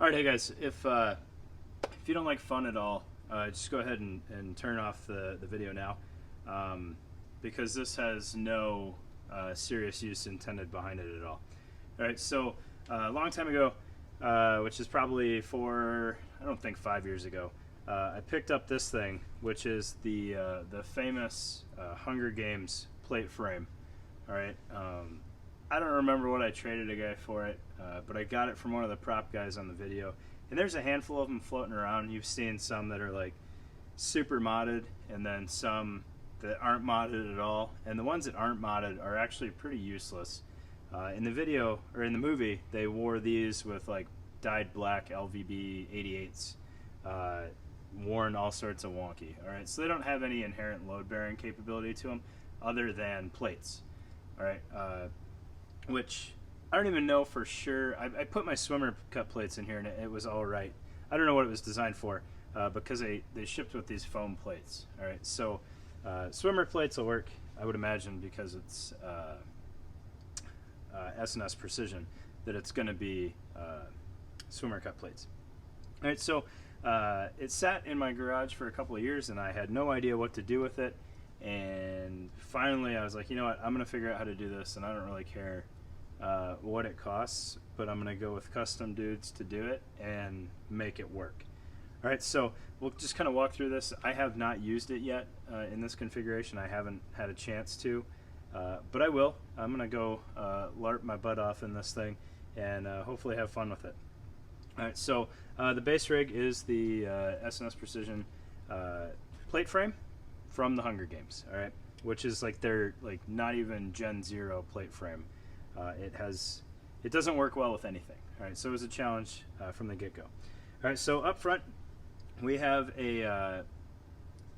Alright, hey guys, if you don't like fun at all, just go ahead and turn off the video now, because this has no serious use intended behind it at all. Alright, so a long time ago, which is probably I don't think 5 years ago, I picked up this thing, which is the famous Hunger Games plate frame. Alright, I don't remember what I traded a guy for it, but I got it from one of the prop guys on the video. And there's a handful of them floating around. You've seen some that are like super modded, and then some that aren't modded at all. And the ones that aren't modded are actually pretty useless. In the video, or in the movie, they wore these with like dyed black LVB 88s, worn all sorts of wonky. Alright, so they don't have any inherent load bearing capability to them other than plates. Alright, which I don't even know for sure. I put my swimmer cut plates in here and it was all right. I don't know what it was designed for, because they shipped with these foam plates. All right, so swimmer plates will work, I would imagine, because it's S&S Precision, that it's going to be swimmer cut plates. All right, so it sat in my garage for a couple of years and I had no idea what to do with it. And finally I was like, you know what, I'm going to figure out how to do this, and I don't really care what it costs, but I'm going to go with custom dudes to do it and make it work. Alright, so we'll just kind of walk through this. I have not used it yet in this configuration. I haven't had a chance to, but I will. I'm going to go LARP my butt off in this thing and hopefully have fun with it. Alright, so the base rig is the S&S Precision plate frame from the Hunger Games, alright, which is like their not even Gen 0 plate frame. It doesn't work well with anything. All right, so it was a challenge from the get-go. All right, so up front we have a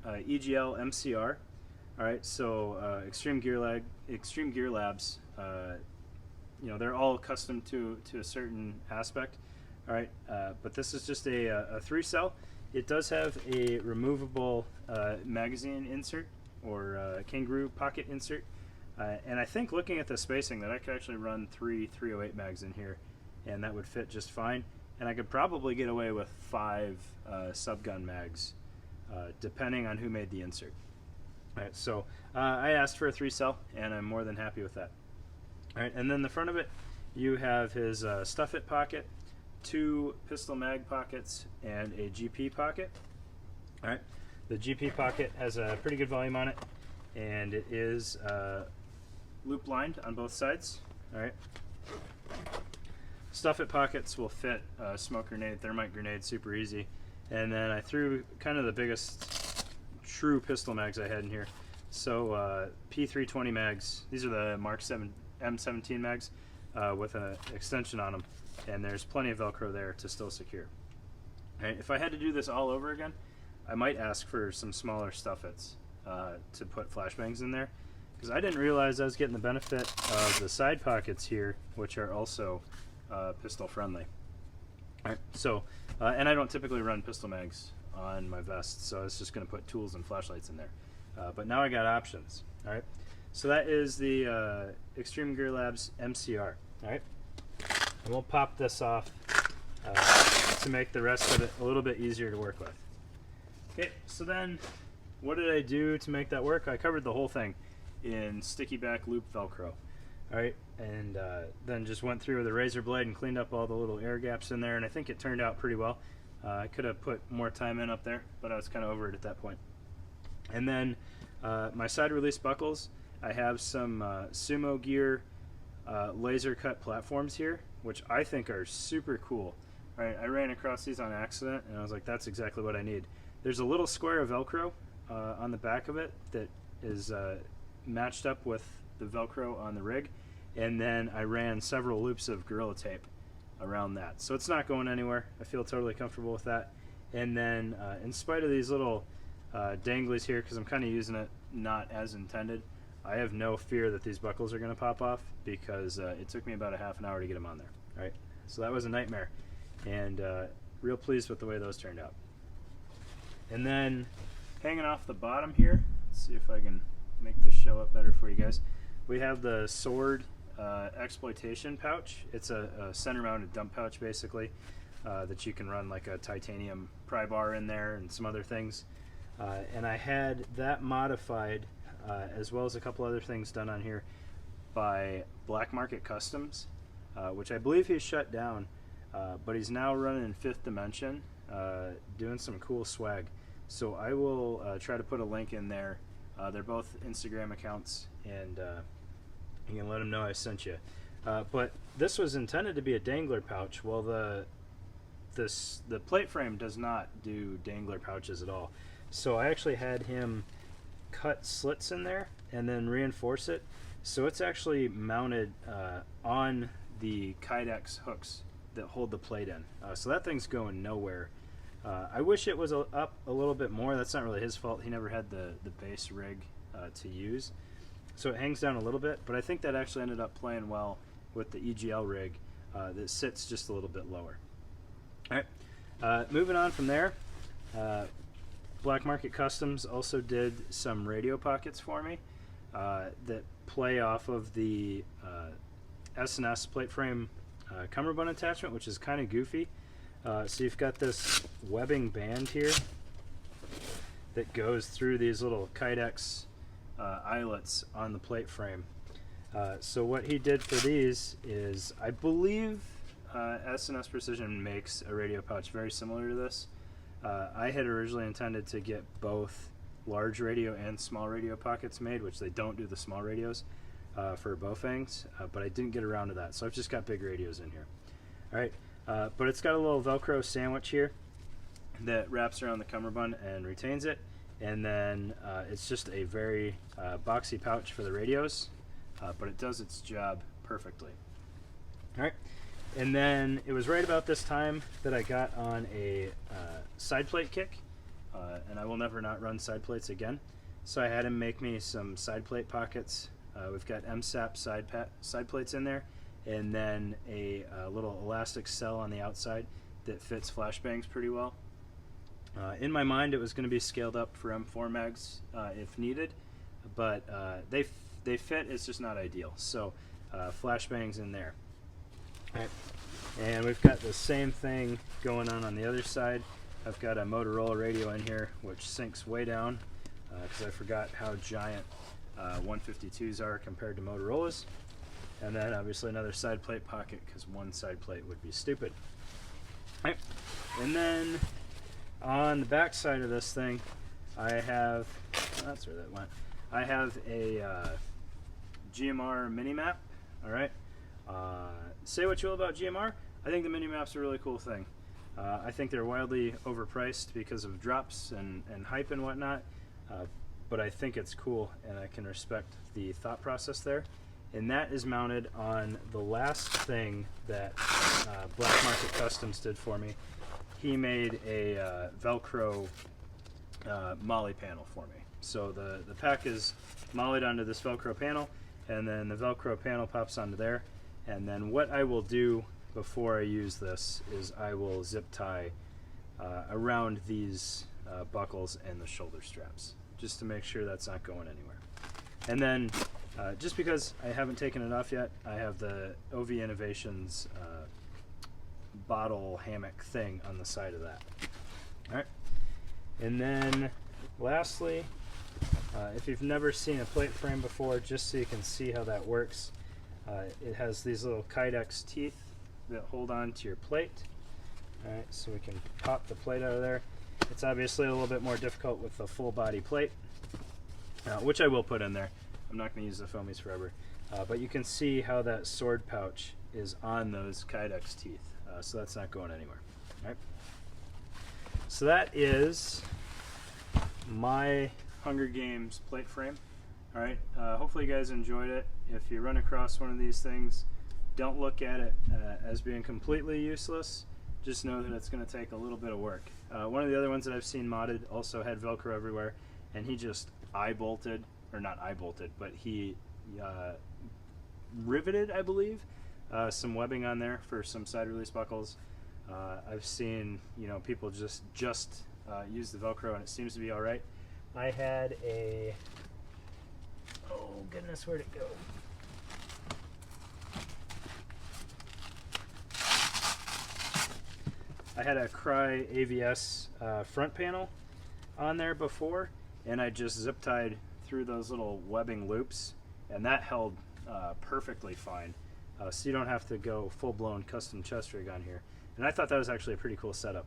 EGL MCR. All right, so Extreme Gear Labs. You know, they're all custom to a certain aspect. All right, but this is just a 3-cell. It does have a removable magazine insert, or kangaroo pocket insert. And I think, looking at the spacing, that I could actually run 3 308 mags in here, and that would fit just fine. And I could probably get away with 5 subgun mags, depending on who made the insert. Alright, so I asked for a 3-cell, and I'm more than happy with that. Alright, and then the front of it, you have his stuff it pocket, 2 pistol mag pockets, and a GP pocket. Alright, the GP pocket has a pretty good volume on it, and it is loop lined on both sides. Alright. Stuff it pockets will fit smoke grenade, thermite grenade super easy. And then I threw kind of the biggest true pistol mags I had in here. So P320 mags. These are the Mark 7 M17 mags with an extension on them. And there's plenty of Velcro there to still secure. Alright, if I had to do this all over again, I might ask for some smaller stuffits to put flashbangs in there, because I didn't realize I was getting the benefit of the side pockets here, which are also pistol friendly. Alright, so and I don't typically run pistol mags on my vest, so I was just going to put tools and flashlights in there. But now I got options. Alright, so that is the Extreme Gear Labs MCR. Alright, and we'll pop this off to make the rest of it a little bit easier to work with. Okay, so then what did I do to make that work? I covered the whole thing in sticky back loop Velcro. Alright, and then just went through with a razor blade and cleaned up all the little air gaps in there, and I think it turned out pretty well. I could have put more time in up there, but I was kind of over it at that point. And then my side release buckles, I have some Sumo gear laser cut platforms here, which I think are super cool. Alright, I ran across these on accident, and I was like, that's exactly what I need. There's a little square of Velcro on the back of it that is matched up with the Velcro on the rig, and then I ran several loops of Gorilla Tape around that, so it's not going anywhere. I feel totally comfortable with that. And then in spite of these little danglies here, because I'm kind of using it not as intended, I have no fear that these buckles are going to pop off, because it took me about a half an hour to get them on there. All right, so that was a nightmare, and real pleased with the way those turned out. And then hanging off the bottom here, let's see if I can make this show up better for you guys. We have the Sword Exploitation pouch. It's a center mounted dump pouch basically. that you can run like a titanium pry bar in there and some other things. And I had that modified as well as a couple other things done on here by Black Market Customs, which I believe he's shut down, but he's now running in 5th Dimension, doing some cool swag. So I will try to put a link in there. They're both Instagram accounts, and you can let them know I sent you. But this was intended to be a dangler pouch. Well, the plate frame does not do dangler pouches at all. So I actually had him cut slits in there and then reinforce it. So it's actually mounted on the Kydex hooks that hold the plate in. So that thing's going nowhere. I wish it was up a little bit more. That's not really his fault. He never had the base rig to use. So it hangs down a little bit, but I think that actually ended up playing well with the EGL rig that sits just a little bit lower. All right, moving on from there, Black Market Customs also did some radio pockets for me that play off of the S&S plate frame cummerbund attachment, which is kind of goofy. So you've got this webbing band here that goes through these little Kydex eyelets on the plate frame. So what he did for these is, I believe S&S Precision makes a radio pouch very similar to this. I had originally intended to get both large radio and small radio pockets made, which they don't do the small radios for Bowfangs, but I didn't get around to that, so I've just got big radios in here. All right, but it's got a little Velcro sandwich here that wraps around the cummerbund and retains it, and then it's just a very boxy pouch for the radios, but it does its job perfectly. All right, and then it was right about this time that I got on a side plate kick, and I will never not run side plates again. So I had him make me some side plate pockets. We've got MSAP side plates in there, and then a little elastic cell on the outside that fits flashbangs pretty well. In my mind, it was going to be scaled up for M4 mags if needed, but they fit. It's just not ideal. So flashbangs in there. All right. And we've got the same thing going on the other side. I've got a Motorola radio in here, which sinks way down because I forgot how giant 152s are compared to Motorola's. And then obviously another side plate pocket because one side plate would be stupid. All right. And then on the back side of this thing, I have, that's where that went. I have a Gmr Mini Map. All right. Say what you will about GMR. I think the mini map's a really cool thing. I think they're wildly overpriced because of drops and hype and whatnot, but I think it's cool, and I can respect the thought process there. And that is mounted on the last thing that Black Market Customs did for me. He made a Velcro molly panel for me. So the pack is mollied onto this Velcro panel, and then the Velcro panel pops onto there. And then what I will do before I use this is I will zip tie around these buckles and the shoulder straps, just to make sure that's not going anywhere. And then just because I haven't taken it off yet, I have the OV Innovations bottle hammock thing on the side of that. All right. And then lastly, if you've never seen a plate frame before, just so you can see how that works, it has these little Kydex teeth that hold on to your plate. Alright, so we can pop the plate out of there. It's obviously a little bit more difficult with the full body plate, which I will put in there. I'm not going to use the foamies forever. But you can see how that sword pouch is on those Kydex teeth. So that's not going anywhere. Alright. So that is my Hunger Games plate frame. Alright, hopefully you guys enjoyed it. If you run across one of these things, don't look at it as being completely useless. Just know that it's going to take a little bit of work. One of the other ones that I've seen modded also had Velcro everywhere, and he just eye-bolted, or not eye-bolted, but he riveted, I believe, some webbing on there for some side release buckles. I've seen, people just use the Velcro, and it seems to be all right. I had a, oh goodness, where'd it go? I had a Cry AVS front panel on there before, and I just zip tied through those little webbing loops, and that held perfectly fine. So you don't have to go full-blown custom chest rig on here. And I thought that was actually a pretty cool setup.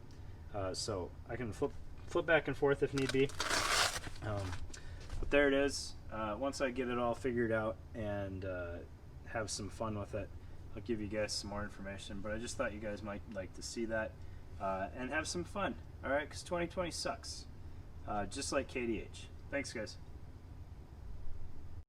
So I can flip back and forth if need be. But there it is. Once I get it all figured out and have some fun with it, I'll give you guys some more information. But I just thought you guys might like to see that and have some fun. All right, because 2020 sucks, just like KDH. Thanks, guys.